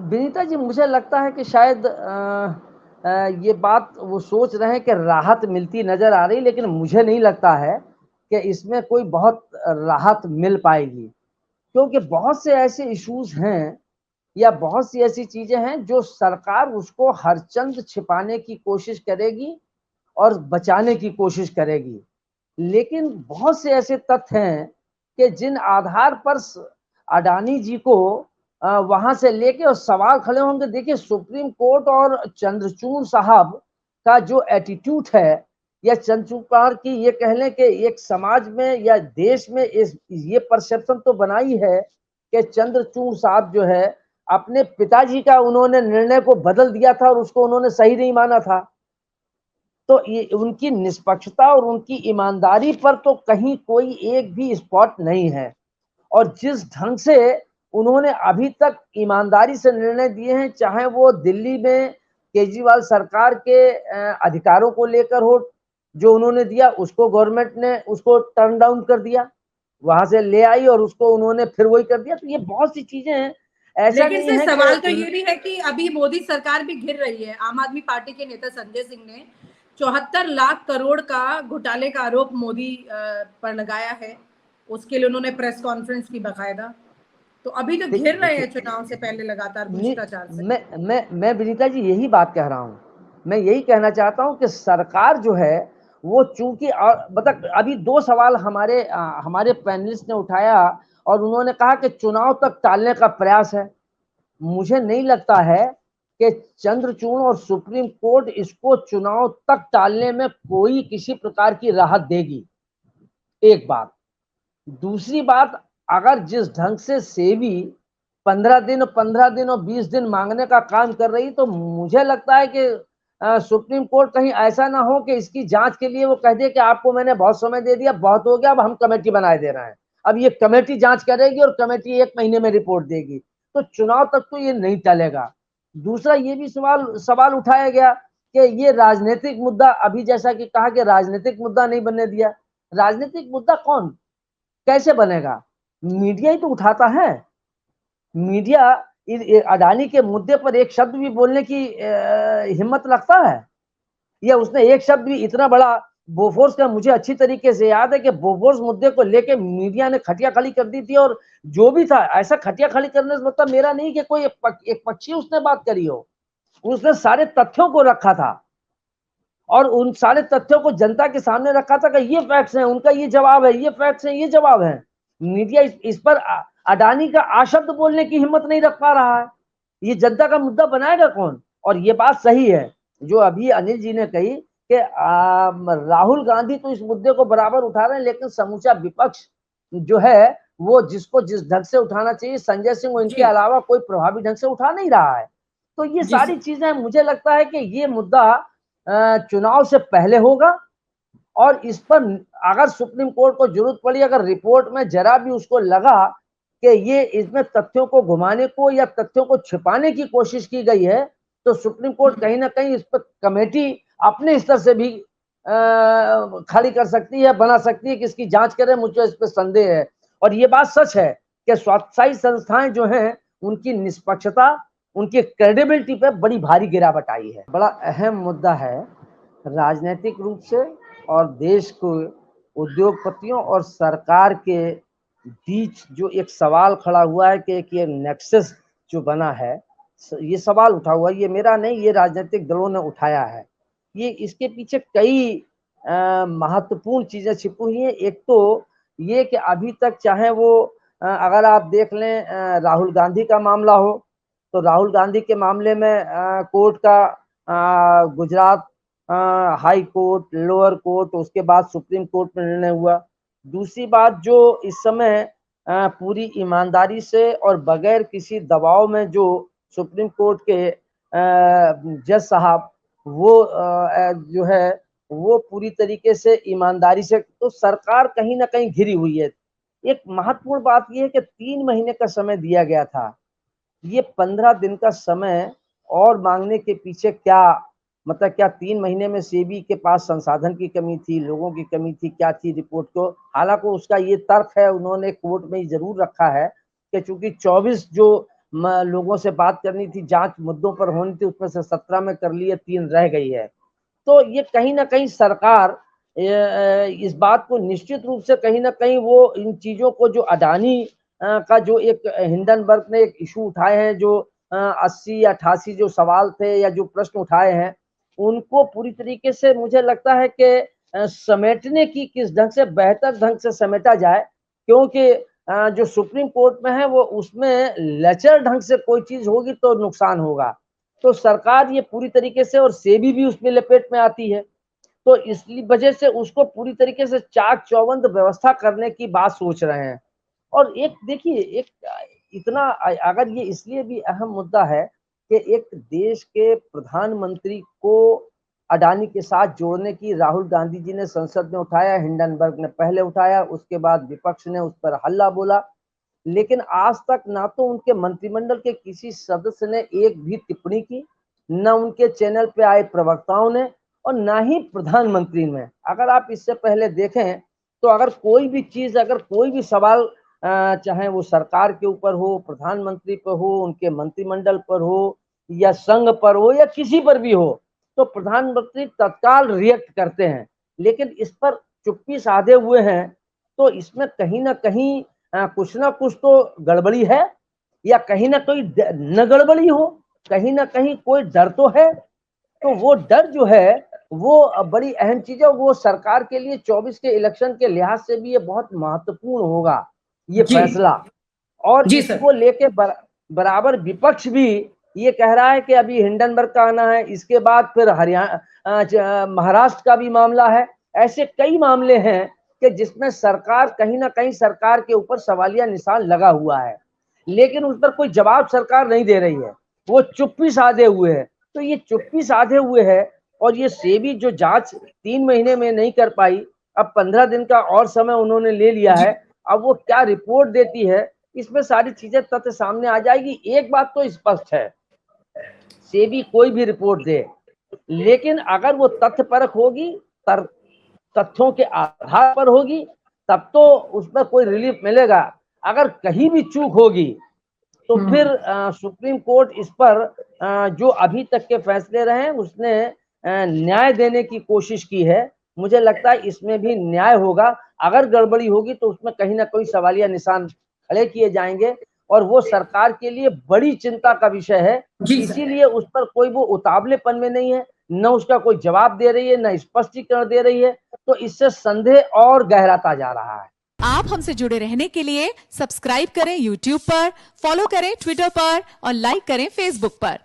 विनीता जी, मुझे लगता है कि शायद ये बात वो सोच रहे हैं कि राहत मिलती नजर आ रही, लेकिन मुझे नहीं लगता है कि इसमें कोई बहुत राहत मिल पाएगी, क्योंकि बहुत से ऐसे इश्यूज हैं या बहुत सी ऐसी चीजें हैं जो सरकार उसको हरचंद छिपाने की कोशिश करेगी और बचाने की कोशिश करेगी। लेकिन बहुत से ऐसे तथ्य हैं कि जिन आधार पर अडानी जी को वहां से लेके और सवाल खड़े होंगे। देखिए, सुप्रीम कोर्ट और चंद्रचूड़ साहब का जो एटीट्यूड है, या चंद्रचूड़ की ये कह लें कि एक समाज में या देश में ये परसेप्शन तो बनाई है कि चंद्रचूड़ साहब जो है अपने पिताजी का उन्होंने निर्णय को बदल दिया था और उसको उन्होंने सही नहीं माना था। तो ये उनकी निष्पक्षता और उनकी ईमानदारी पर तो कहीं कोई एक भी स्पॉट नहीं है। और जिस ढंग से उन्होंने अभी तक ईमानदारी से निर्णय दिए हैं, चाहे वो दिल्ली में केजरीवाल सरकार के अधिकारों को लेकर हो, जो उन्होंने दिया उसको गवर्नमेंट ने उसको टर्न डाउन कर दिया, वहां से ले आई और उसको उन्होंने फिर वही कर दिया। तो ये बहुत सी चीजें हैं, ऐसा लेकिन नहीं से है सवाल तो कि ये भी है कि अभी मोदी सरकार भी घिर रही है। आम आदमी पार्टी के नेता संजय सिंह ने 74 लाख करोड़ का घोटाले का आरोप मोदी पर लगाया है। उसके लिए उन्होंने प्रेस कॉन्फ्रेंस की बकायदा। तो अभी तो घिर रहे हैं चुनाव से पहले लगातार भ्रष्टाचार से। मैं विनीता जी यही बात कह रहा हूँ। मैं यही कहना चाहता हूँ कि सरकार जो है वो चूंकि मतलब अभी दो सवाल हमारे पैनलिस्ट ने उठाया और उन्होंने कहा कि चुनाव तक टालने का प्रयास है। मुझे नहीं लगता है कि चंद्रचूड़ और सुप्रीम कोर्ट इसको चुनाव तक टालने में कोई किसी प्रकार की राहत देगी, एक बात। दूसरी बात, अगर जिस ढंग से सेबी 15 दिन और 20 दिन मांगने का काम कर रही, तो मुझे लगता है कि सुप्रीम कोर्ट कहीं ऐसा ना हो कि इसकी जांच के लिए वो कह दे कि आपको मैंने बहुत समय दे दिया, बहुत हो गया, अब हम कमेटी बनाए दे रहे हैं। अब ये कमेटी जांच करेगी और कमेटी 1 महीने में रिपोर्ट देगी, तो चुनाव तक तो ये नहीं टलेगा। दूसरा ये भी सवाल उठाया गया कि ये राजनीतिक मुद्दा, अभी जैसा कि कहा कि राजनीतिक मुद्दा नहीं बनने दिया। राजनीतिक मुद्दा कौन कैसे बनेगा? मीडिया ही तो उठाता है। मीडिया अडानी के मुद्दे पर एक शब्द भी बोलने की हिम्मत रखता है? या उसने एक शब्द भी, इतना बड़ा बोफोर्स का, मुझे अच्छी तरीके से याद है कि बोफोर्स मुद्दे को लेके मीडिया ने खटिया खड़ी कर दी थी, और जो भी था ऐसा खटिया खड़ी करने से मतलब मेरा नहीं कि कोई एक पक्षी उसने बात करी हो। उसने सारे तथ्यों को रखा था और उन सारे तथ्यों को जनता के सामने रखा था कि ये फैक्ट्स हैं, उनका ये जवाब है, ये फैक्ट्स हैं, ये जवाब है। मीडिया इस पर अडानी का आशब्द बोलने की हिम्मत नहीं रख पा रहा है। ये जनता का मुद्दा बनाएगा कौन? और ये बात सही है जो अभी अनिल जी ने कही कि राहुल गांधी तो इस मुद्दे को बराबर उठा रहे हैं, लेकिन समूचा विपक्ष जो है वो जिसको जिस ढंग से उठाना चाहिए, संजय सिंह इनके अलावा कोई प्रभावी ढंग से उठा नहीं रहा है। तो ये सारी चीजें, मुझे लगता है कि ये मुद्दा चुनाव से पहले होगा। और इस पर अगर सुप्रीम कोर्ट को जरूरत पड़ी, अगर रिपोर्ट में जरा भी उसको लगा कि ये इसमें तथ्यों को घुमाने को या तथ्यों को छिपाने की कोशिश की गई है, तो सुप्रीम कोर्ट कहीं ना कहीं इस पर कमेटी अपने स्तर से भी खड़ी कर सकती है, बना सकती है कि इसकी जांच करे। मुझे इस पर संदेह है। और ये बात सच है कि स्वास्थ्य संस्थाएं जो हैं उनकी निष्पक्षता, उनकी क्रेडिबिलिटी पे बड़ी भारी गिरावट आई है। बड़ा अहम मुद्दा है राजनीतिक रूप से, और देश को उद्योगपतियों और सरकार के बीच जो एक सवाल खड़ा हुआ है कि ये नेक्सस जो बना है, ये सवाल उठा हुआ है, ये मेरा नहीं, ये राजनीतिक दलों ने उठाया है। ये इसके पीछे कई महत्वपूर्ण चीजें छिपी हुई हैं। एक तो ये कि अभी तक चाहे वो अगर आप देख लें राहुल गांधी का मामला हो, तो राहुल गांधी के मामले में कोर्ट का Gujarat high court, lower court, उसके बाद सुप्रीम कोर्ट में निर्णय हुआ। दूसरी बात, जो इस समय पूरी ईमानदारी से और बगैर किसी दबाव में जो सुप्रीम कोर्ट के जज साहब वो जो है वो पूरी तरीके से ईमानदारी से, तो सरकार कहीं ना कहीं घिरी हुई है। एक महत्वपूर्ण बात यह है कि 3 महीने का समय दिया गया था, ये 15 दिन का समय और मांगने के पीछे क्या मतलब, क्या 3 महीने में सेबी के पास संसाधन की कमी थी, लोगों की कमी थी, क्या थी रिपोर्ट को? हालांकि उसका ये तर्क है, उन्होंने कोर्ट में ही जरूर रखा है कि चूंकि 24 जो लोगों से बात करनी थी, जांच मुद्दों पर होनी थी, उसमें से 17 में कर लिए, 3 रह गई है। तो ये कहीं ना कहीं सरकार इस बात को निश्चित रूप से कहीं ना कहीं वो इन चीजों को, जो अडानी का जो एक हिंडनबर्ग ने एक इशू उठाए हैं, जो 80 या 88 जो सवाल थे या जो प्रश्न उठाए हैं, उनको पूरी तरीके से मुझे लगता है कि समेटने की किस ढंग से, बेहतर ढंग से समेटा जाए, क्योंकि जो सुप्रीम कोर्ट में है वो उसमें लेचर ढंग से कोई चीज होगी तो नुकसान होगा। तो सरकार ये पूरी तरीके से, और सेबी भी उसमें लपेट में आती है, तो इसलिए वजह से उसको पूरी तरीके से चाक चौबंद व्यवस्था करने की बात सोच रहे हैं। और एक देखिए, एक इतना, अगर ये इसलिए भी अहम मुद्दा है कि एक देश के प्रधानमंत्री को अडानी के साथ जोड़ने की राहुल गांधी जी ने संसद में उठाया, हिंडनबर्ग ने पहले उठाया, उसके बाद विपक्ष ने उस पर हल्ला बोला, लेकिन आज तक ना तो उनके मंत्रिमंडल के किसी सदस्य ने एक भी टिप्पणी की, न उनके चैनल पे आए प्रवक्ताओं ने, और ना ही प्रधानमंत्री ने। अगर आप इससे पहले देखें तो अगर कोई भी चीज, अगर कोई भी सवाल चाहे वो सरकार के ऊपर हो, प्रधानमंत्री पर हो, उनके मंत्रिमंडल पर हो, या संघ पर हो, या किसी पर भी हो, तो प्रधानमंत्री तत्काल रिएक्ट करते हैं। लेकिन इस पर चुप्पी साधे हुए हैं, तो इसमें कहीं ना कहीं कुछ ना कुछ तो गड़बड़ी है, या कहीं ना कोई न गड़बड़ी हो, कहीं ना कहीं कोई डर तो है। तो वो डर जो है वो बड़ी अहम चीज है, वो सरकार के लिए 24 के इलेक्शन के लिहाज से भी ये बहुत महत्वपूर्ण होगा, ये फैसला। और इसको लेके बराबर विपक्ष भी ये कह रहा है कि अभी हिंडनबर्ग का आना है, इसके बाद फिर हरियाणा, महाराष्ट्र का भी मामला है। ऐसे कई मामले हैं कि जिसमें सरकार, कहीं ना कहीं सरकार के ऊपर सवालिया निशान लगा हुआ है, लेकिन उस पर कोई जवाब सरकार नहीं दे रही है, वो चुप्पी साधे हुए है। तो ये चुप्पी साधे हुए है, और ये सेबी जो जांच 3 महीने में नहीं कर पाई, अब 15 दिन का और समय उन्होंने ले लिया है, अब वो क्या रिपोर्ट देती है, इसमें सारी चीजें तथ्य सामने आ जाएगी। एक बात तो स्पष्ट है, सेबी कोई भी रिपोर्ट दे, लेकिन अगर वो तथ्यपरक होगी, तथ्यों के आधार पर होगी, तब तो उसमें कोई रिलीफ मिलेगा। अगर कहीं भी चूक होगी तो फिर सुप्रीम कोर्ट इस पर जो अभी तक के फैसले रहे उसने न्याय देने की कोशिश की है। मुझे लगता है इसमें भी न्याय होगा। अगर गड़बड़ी होगी तो उसमें कहीं ना कोई सवालिया निशान खड़े किए जाएंगे, और वो सरकार के लिए बड़ी चिंता का विषय है। इसीलिए उस पर कोई वो उतावलेपन में नहीं है, न उसका कोई जवाब दे रही है, न स्पष्टीकरण दे रही है, तो इससे संदेह और गहराता जा रहा है। आप हमसे जुड़े रहने के लिए सब्सक्राइब करें YouTube पर, फॉलो करें Twitter पर और लाइक करें Facebook पर।